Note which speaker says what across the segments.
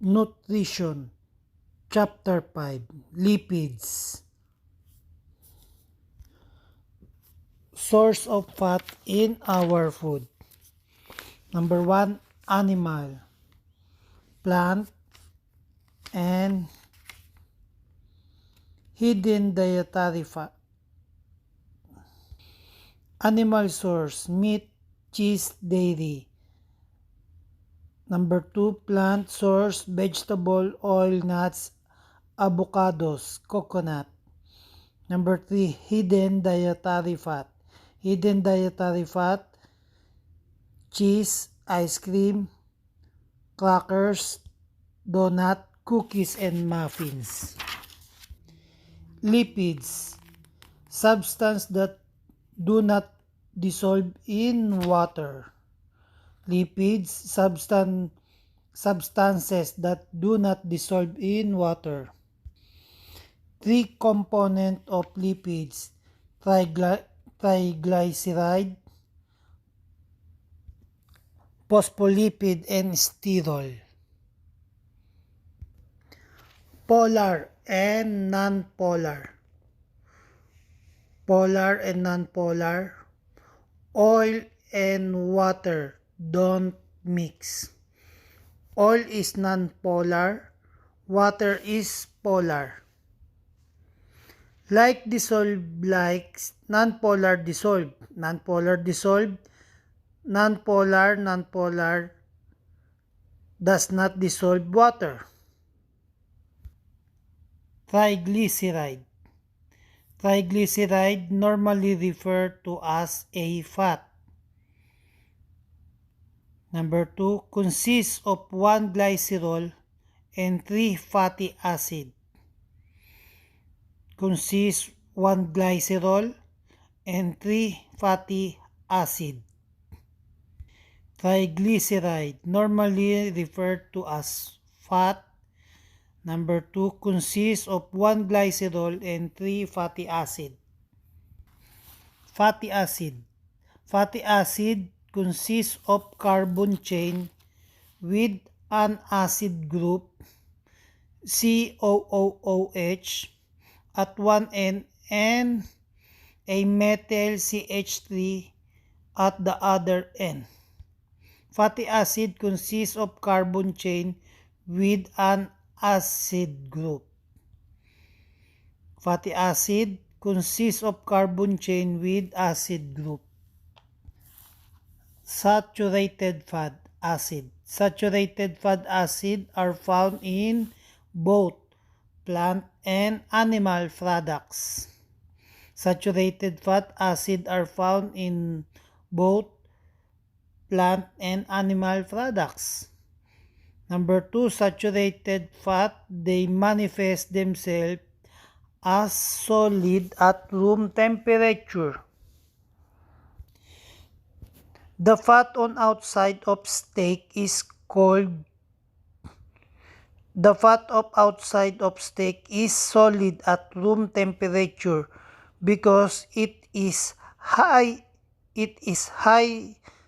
Speaker 1: Nutrition. Chapter 5. Lipids. Source of fat in our food. Number 1, animal, plant, and hidden dietary fat. Animal source, meat, cheese, dairy. Number 2, plant source, vegetable, oil, nuts, avocados, coconut. Number 3, hidden dietary fat. Hidden dietary fat, cheese, ice cream, crackers, donut, cookies, and muffins. Lipids, substance that do not dissolve in water. Lipids, substances that do not dissolve in water. Three components of lipids: triglyceride, phospholipid, and sterol. Polar and non-polar. Polar and non-polar. Oil and water don't mix. Oil is non-polar. Water is polar. Like dissolve, like non-polar dissolve. Non-polar dissolve. Non-polar does not dissolve water. Triglyceride. Triglyceride normally referred to as a fat. Number 2, consists of 1 glycerol and 3 fatty acid. Consists 1 glycerol and 3 fatty acid. Triglyceride normally referred to as fat. Number 2, consists of 1 glycerol and 3 fatty acid. Fatty acid. Fatty acid consists of carbon chain with an acid group COOOH at one end and a methyl CH3 at the other end. Fatty acid consists of carbon chain with an acid group. Fatty acid consists of carbon chain with acid group. Saturated fat acid. Saturated fat acid are found in both plant and animal products. Saturated fat acid are found in both plant and animal products. Number 2, saturated fat, they manifest themselves as solid at room temperature. The fat on outside of steak is solid at room temperature because it is high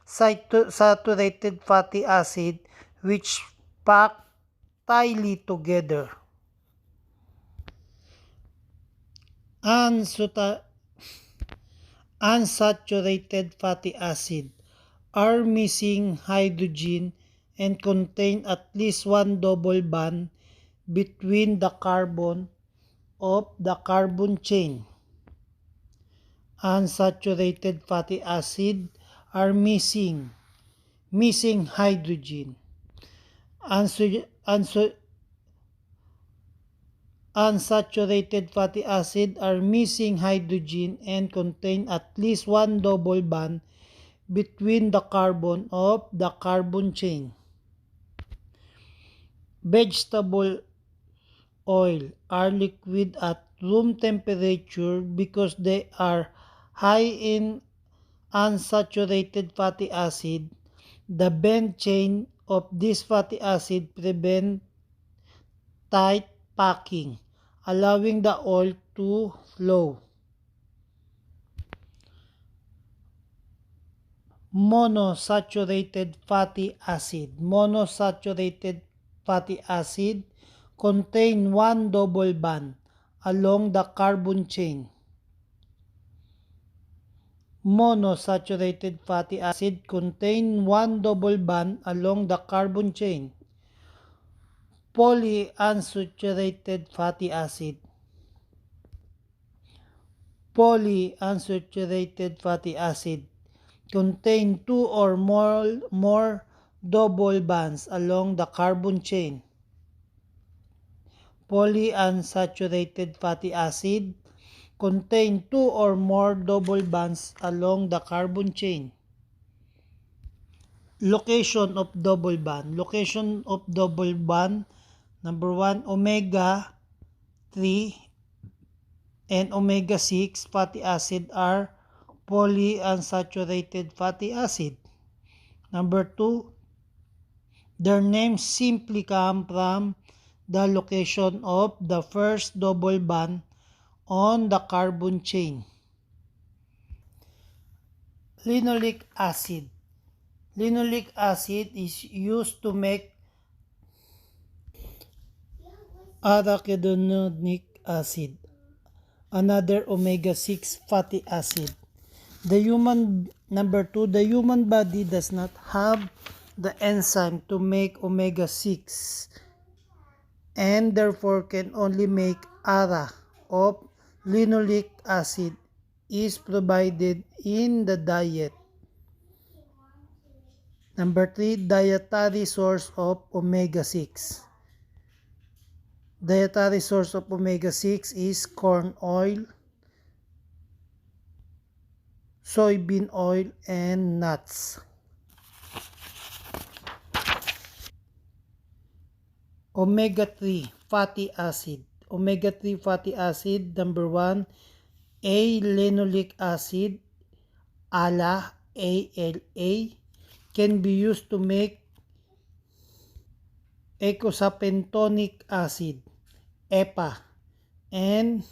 Speaker 1: saturated fatty acid which pack tightly together. Unsaturated fatty acid are missing hydrogen and contain at least one double bond between the carbon of the carbon chain. Unsaturated fatty acid are missing hydrogen. Unsaturated fatty acid are missing hydrogen and contain at least one double bond between the carbon of the carbon chain. Vegetable oil are liquid at room temperature because they are high in unsaturated fatty acid. The bend chain of this fatty acid prevent tight packing, allowing the oil to flow. Monosaturated fatty acid. Monosaturated fatty acid contain one double bond along the carbon chain. Monosaturated fatty acid contain one double bond along the carbon chain. Polyunsaturated fatty acid. Polyunsaturated fatty acid contain two or more double bonds along the carbon chain. Polyunsaturated fatty acid contain two or more double bonds along the carbon chain. Location of double bond. Location of double bond. Number 1, omega 3 and omega 6 fatty acid are polyunsaturated fatty acid. Number 2, their names simply come from the location of the first double bond on the carbon chain. Linoleic acid. Linoleic acid is used to make arachidonic acid, another omega-6 fatty acid. Number 2, the human body does not have the enzyme to make omega-6 and therefore can only make ARA of linoleic acid is provided in the diet. Number 3, dietary source of omega-6. Dietary source of omega-6 is corn oil, soybean oil, and nuts. Omega-3 fatty acid. Omega-3 fatty acid, number 1, A-linoleic acid, ALA, can be used to make eicosapentonic acid, EPA, and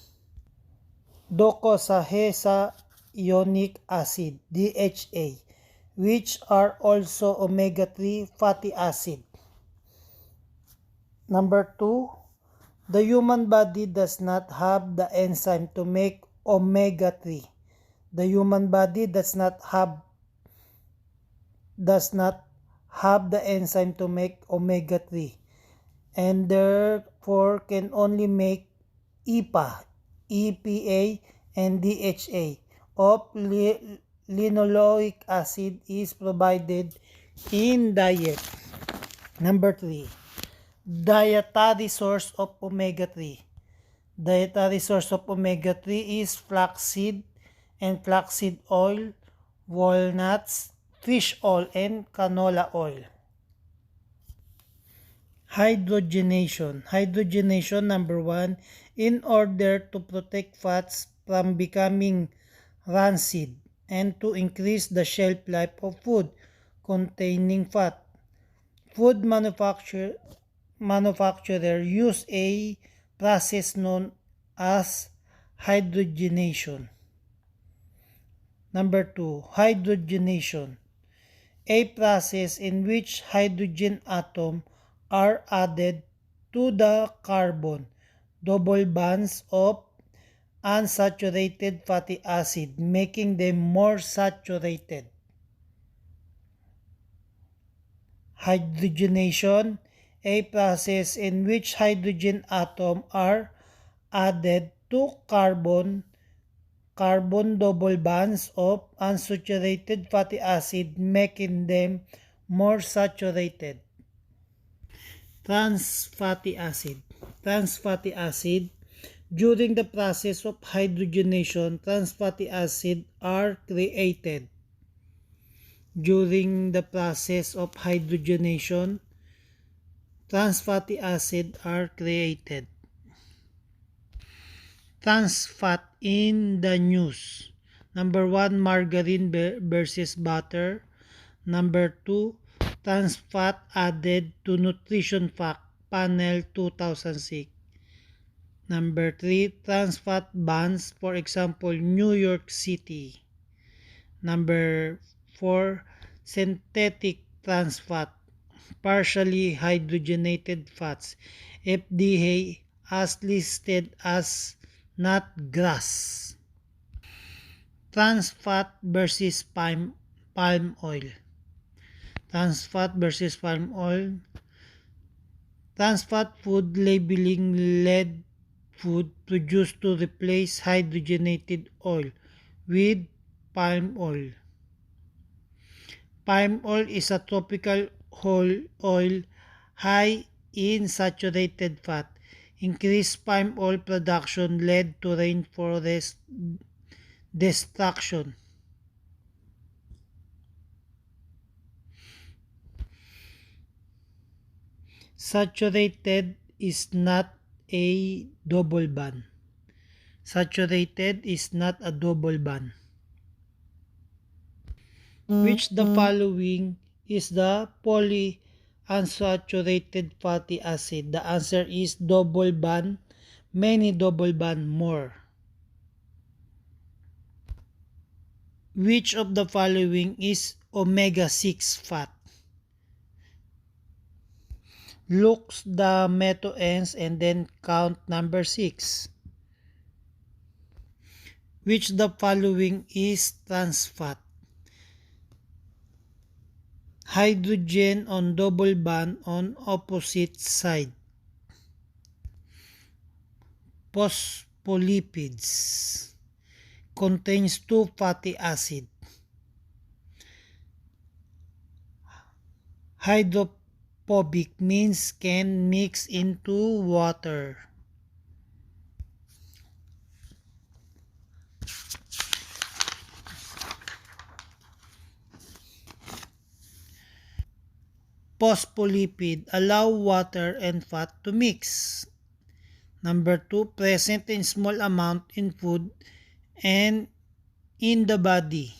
Speaker 1: docosahexaenoic acid, DHA, which are also omega-3 fatty acid. Number 2, the human body does not have the enzyme to make omega-3. The human body does not have the enzyme to make omega-3 and therefore can only make EPA, and DHA of linoleic acid is provided in diet. Number 3, dietary source of omega-3. Dietary source of omega-3 is flaxseed and flaxseed oil, walnuts, fish oil, and canola oil. Hydrogenation. Hydrogenation, number 1, in order to protect fats from becoming rancid and to increase the shelf life of food containing fat. Food manufacturer use a process known as hydrogenation. Number 2, hydrogenation, a process in which hydrogen atoms are added to the carbon double bonds of unsaturated fatty acid, making them more saturated. Hydrogenation, a process in which hydrogen atoms are added to carbon double bonds of unsaturated fatty acid, making them more saturated. Trans fatty acid. Trans fatty acid. During the process of hydrogenation, trans fatty acid are created. During the process of hydrogenation, trans fatty acid are created. Trans fat in the news. Number 1, margarine versus butter. Number 2, trans fat added to nutrition fact panel 2006. Number 3, trans fat bans, for example, New York City. Number 4, synthetic trans fat. partially hydrogenated fats, FDA as listed as not GRAS. Trans fat versus palm oil. Trans fat versus palm oil. Trans fat food labeling led food produced to replace hydrogenated oil with palm oil. Palm oil is a tropical oil high in saturated fat. Increased palm oil production led to rainforest destruction. Saturated is not a double bond. Saturated is not a double bond. Which the following is the polyunsaturated fatty acid? The answer is double bond, many double bond more. Which of the following is omega-6 fat? Look the methanones and then count number 6. Which the following is trans fat? Hydrogen on double bond on opposite side. Phospholipids. Contains 2 fatty acid. Hydrophobic means can mix into water. Phospholipid allow water and fat to mix. Number 2, present in small amount in food and in the body.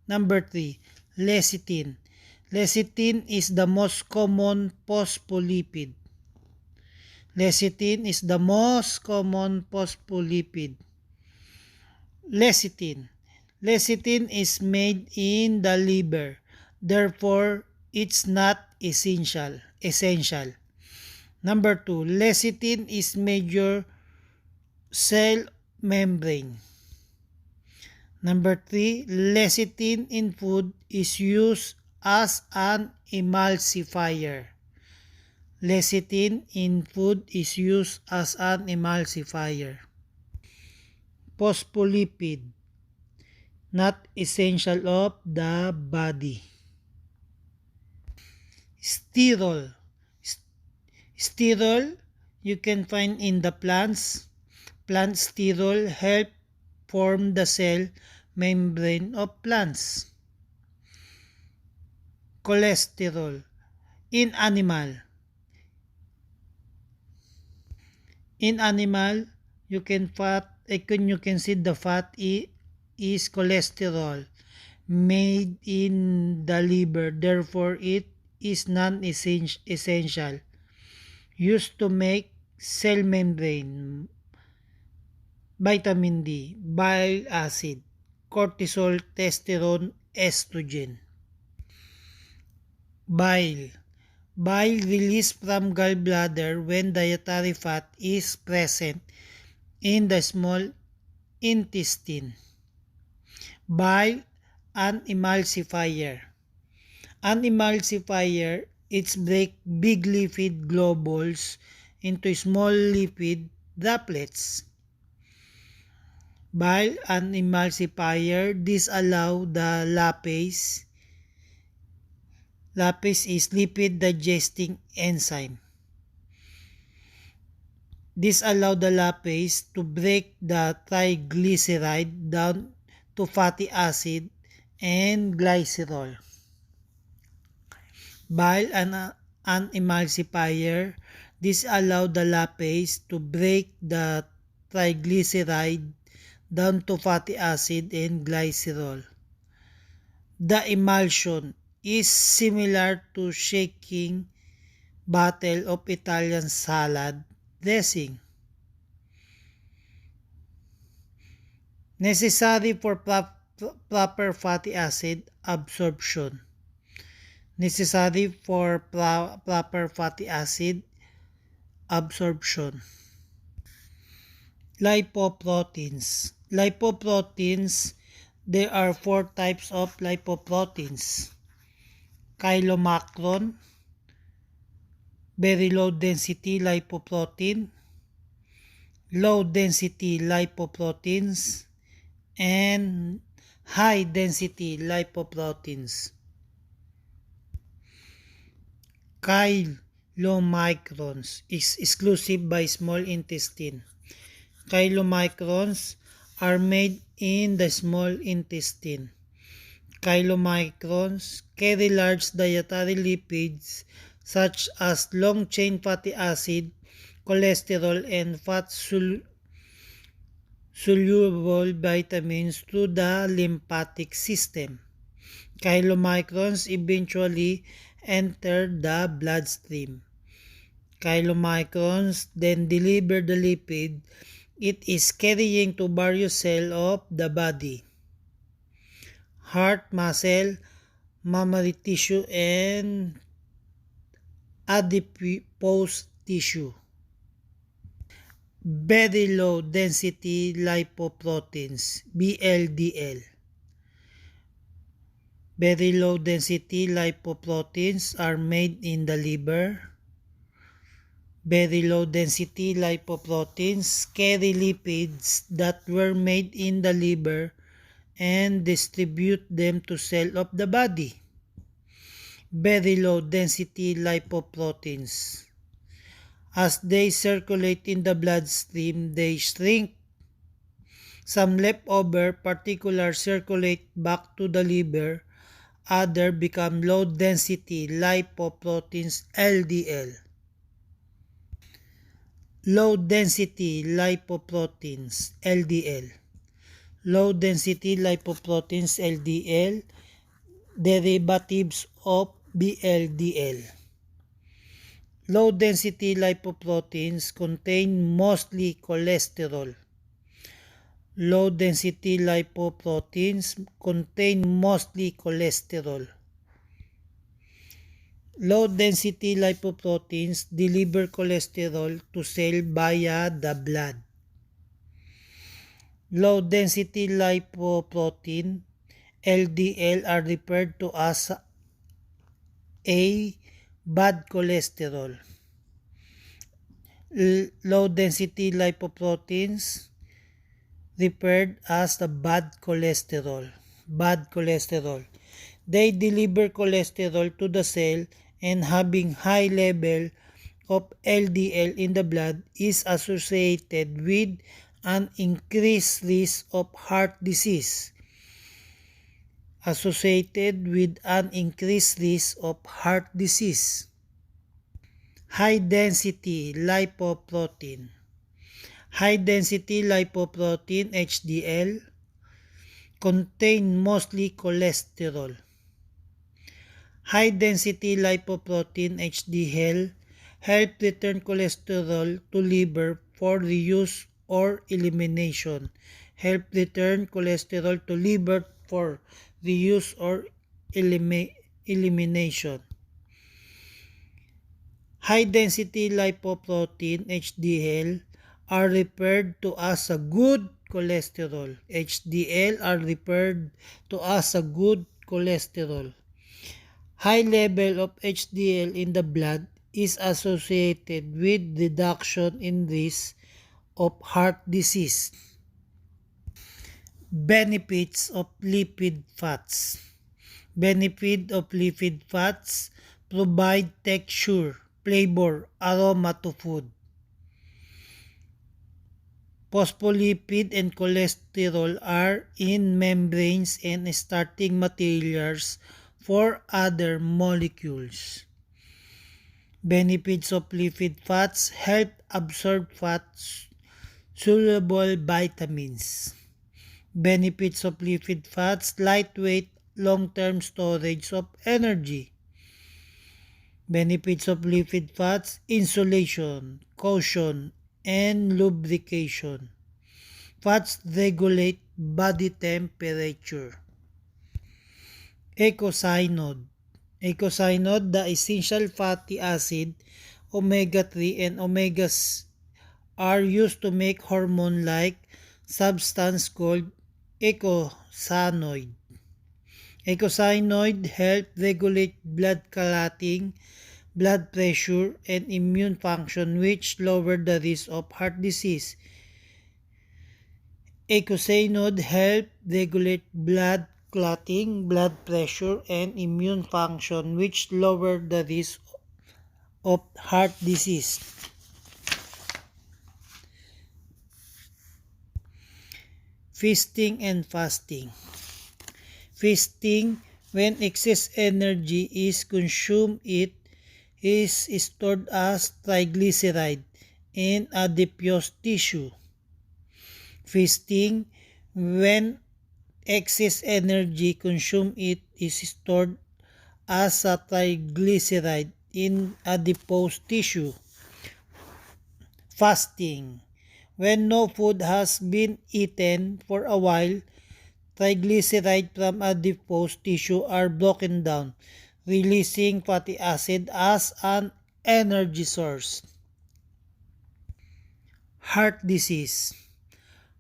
Speaker 1: Number 3, lecithin. Lecithin is the most common phospholipid. Lecithin is the most common phospholipid. Lecithin. Lecithin is made in the liver. Therefore, it's not essential. Number 2, lecithin is major cell membrane. Number 3, lecithin in food is used as an emulsifier. Lecithin in food is used as an emulsifier. Phospholipid, not essential of the body. Sterol. Sterol you can find in the plants. Plant sterol help form the cell membrane of plants. Cholesterol in animal. In animal you can see the fat is cholesterol made in the liver. Therefore, it is non-essential. Used to make cell membrane. Vitamin D, bile acid, cortisol, testosterone, estrogen. Bile. Bile released from gallbladder when dietary fat is present in the small intestine. Bile, an emulsifier. An emulsifier, it's break big lipid globules into small lipid droplets. Bile, an emulsifier, this allow the lipase. Lipase is lipid digesting enzyme. This allow the lipase to break the triglyceride down to fatty acid and glycerol. Bile, an emulsifier, this allow the lipase to break the triglyceride down to fatty acid and glycerol. The emulsion is similar to shaking bottle of Italian salad dressing. Necessary for proper fatty acid absorption. necessary for proper fatty acid absorption. Lipoproteins. Lipoproteins, there are four types of lipoproteins. Chylomicron, very low density lipoprotein, low density lipoproteins, and high density lipoproteins. Chylomicrons is exclusive by small intestine. Chylomicrons are made in the small intestine. Chylomicrons carry large dietary lipids such as long-chain fatty acid, cholesterol, and fat-soluble vitamins through the lymphatic system. Chylomicrons eventually enter the bloodstream. Chylomicrons then deliver the lipid it is carrying to various cells of the body: heart, muscle, mammary tissue, and adipose tissue. Very low density lipoproteins, VLDL. Very low density lipoproteins are made in the liver. Very low density lipoproteins carry lipids that were made in the liver and distribute them to cells of the body. Very low density lipoproteins. As they circulate in the bloodstream, they shrink. Some leftover particles circulate back to the liver. Others become low density lipoproteins, LDL. Low density lipoproteins, LDL. Low density lipoproteins, LDL, derivatives of VLDL. Low density lipoproteins contain mostly cholesterol. Low density lipoproteins contain mostly cholesterol. Low density lipoproteins deliver cholesterol to cell via the blood. Low density lipoprotein, LDL, are referred to as a bad cholesterol. Low density lipoproteins referred as the bad cholesterol. Bad cholesterol. They deliver cholesterol to the cell, and having high level of LDL in the blood is associated with an increased risk of heart disease. Associated with an increased risk of heart disease. High density lipoprotein. High density lipoprotein, HDL, contain mostly cholesterol. High density lipoprotein, HDL, help return cholesterol to liver for reuse or elimination. Help return cholesterol to liver for reuse or elimination. High density lipoprotein, HDL, are referred to as a good cholesterol. HDL are referred to as a good cholesterol. High level of HDL in the blood is associated with reduction in risk of heart disease. Benefits of lipid fats. Benefit of lipid fats: provide texture, flavor, aroma to food. Phospholipid and cholesterol are in membranes and starting materials for other molecules. Benefits of lipid fats: help absorb fat-soluble vitamins. Benefits of lipid fats: lightweight, long-term storage of energy. Benefits of lipid fats: insulation, cushion, and lubrication. Fats regulate body temperature. Eicosanoid. Eicosanoid, the essential fatty acid, omega-3 and omegas are used to make hormone-like substance called eicosanoid. Eicosanoid help regulate blood clotting, blood pressure, and immune function, which lower the risk of heart disease. Eicosanoid help regulate blood clotting, blood pressure, and immune function, which lower the risk of heart disease. Feasting and fasting. Feasting, when excess energy is consumed, it is stored as triglyceride in adipose tissue. Feasting, when excess energy consumed, it is stored as a triglyceride in adipose tissue. Fasting, when no food has been eaten for a while, triglycerides from adipose tissue are broken down, releasing fatty acid as an energy source. Heart disease.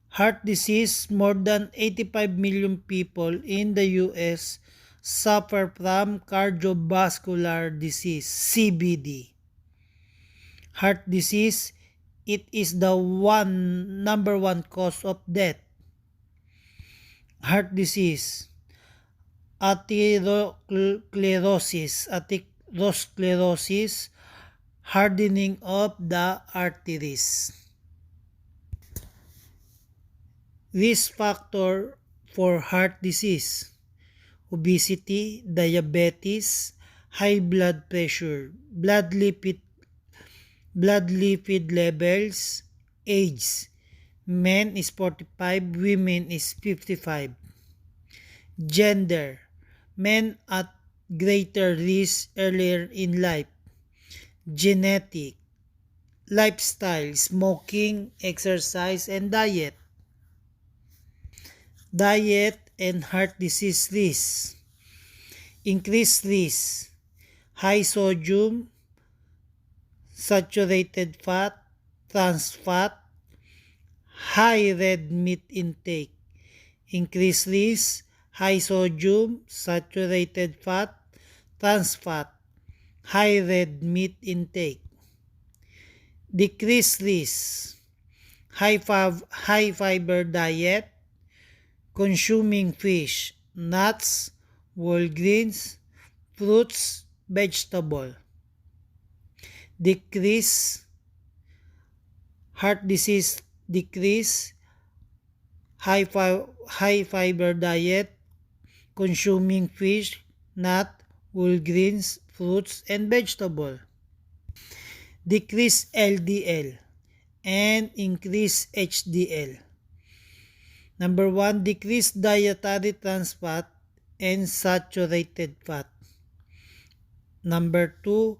Speaker 1: Heart disease, more than 85 million people in the US suffer from cardiovascular disease, CVD. Heart disease, it is the number one cause of death. Heart disease, atherosclerosis, hardening of the arteries. Risk factor for heart disease: obesity, diabetes, high blood pressure, blood lipid levels, age. Men is 45, women is 55. Gender, men at greater risk earlier in life. Genetic, lifestyle, smoking, exercise, and diet. Diet and heart disease risk. Increased risk: high sodium, saturated fat, trans fat, high red meat intake. Increased risk: high sodium, saturated fat, trans fat, high red meat intake. Decreased risk: high fiber diet, consuming fish, nuts, whole grains, fruits, vegetable. Decrease heart disease, decrease high fiber diet, consuming fish, nut, whole grains, fruits, and vegetable. Decrease LDL and increase HDL. Number 1, decrease dietary trans fat and saturated fat. Number 2,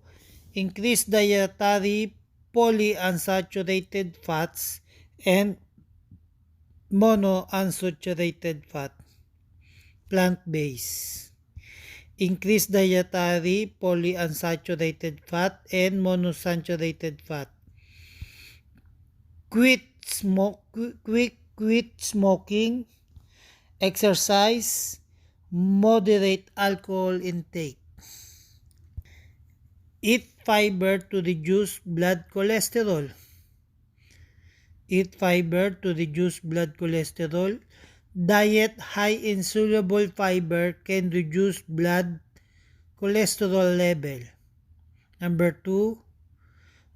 Speaker 1: increase dietary polyunsaturated fats and monounsaturated fat. Plant-based. Increase dietary polyunsaturated fat and monounsaturated fat. Quit smoking, exercise, moderate alcohol intake. Eat fiber to reduce blood cholesterol. Eat fiber to reduce blood cholesterol. Diet high in soluble fiber can reduce blood cholesterol level. Number 2,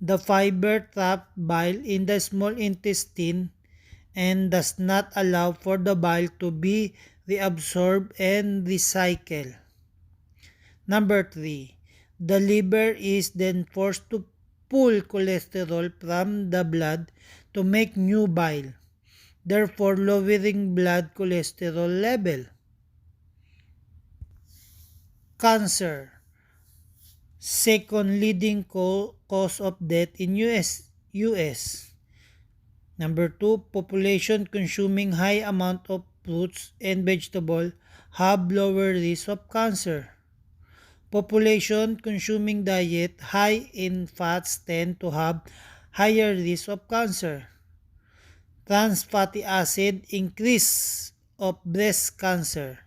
Speaker 1: the fiber traps bile in the small intestine and does not allow for the bile to be reabsorbed and recycled. Number 3, the liver is then forced to pull cholesterol from the blood to make new bile, therefore lowering blood cholesterol level. Cancer, second leading cause of death in US. Number 2, population consuming high amount of fruits and vegetables have lower risk of cancer. Population consuming diet high in fats tend to have higher risk of cancer. Trans fatty acid increase of breast cancer.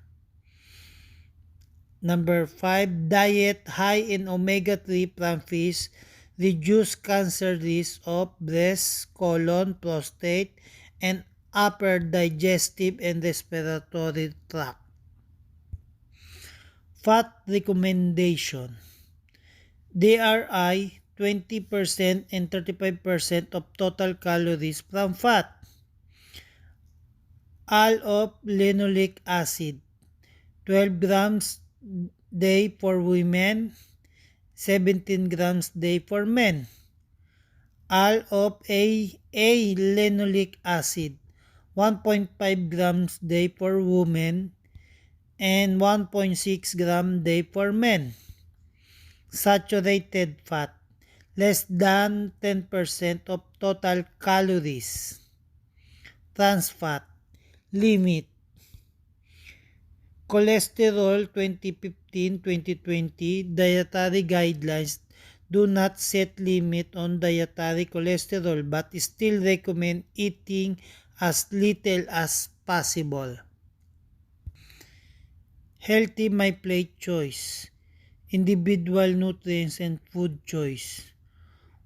Speaker 1: Number 5, diet high in omega-3 from fish reduce cancer risk of breast, colon, prostate, and upper digestive and respiratory tract. Fat recommendation. DRI 20% and 35% of total calories from fat. All of linoleic acid 12 grams day for women, 17 grams day for men. All of linoleic acid 1.5 grams day for women and 1.6 gram day for men. Saturated fat less than 10% of total calories. Trans fat limit. Cholesterol 2015-2020 dietary guidelines do not set limit on dietary cholesterol but still recommend eating as little as possible. Healthy My Plate choice. Individual nutrients and food choice.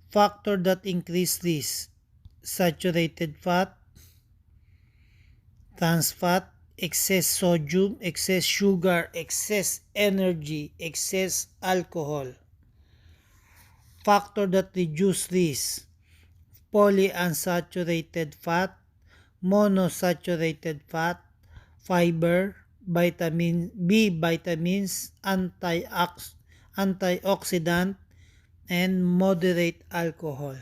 Speaker 1: Factor that increase risk. Saturated fat, trans fat, excess sodium, excess sugar, excess energy, excess alcohol. Factor that reduce risk. Polyunsaturated fat, monosaturated fat, fiber, vitamin B vitamins, antioxidant, and moderate alcohol.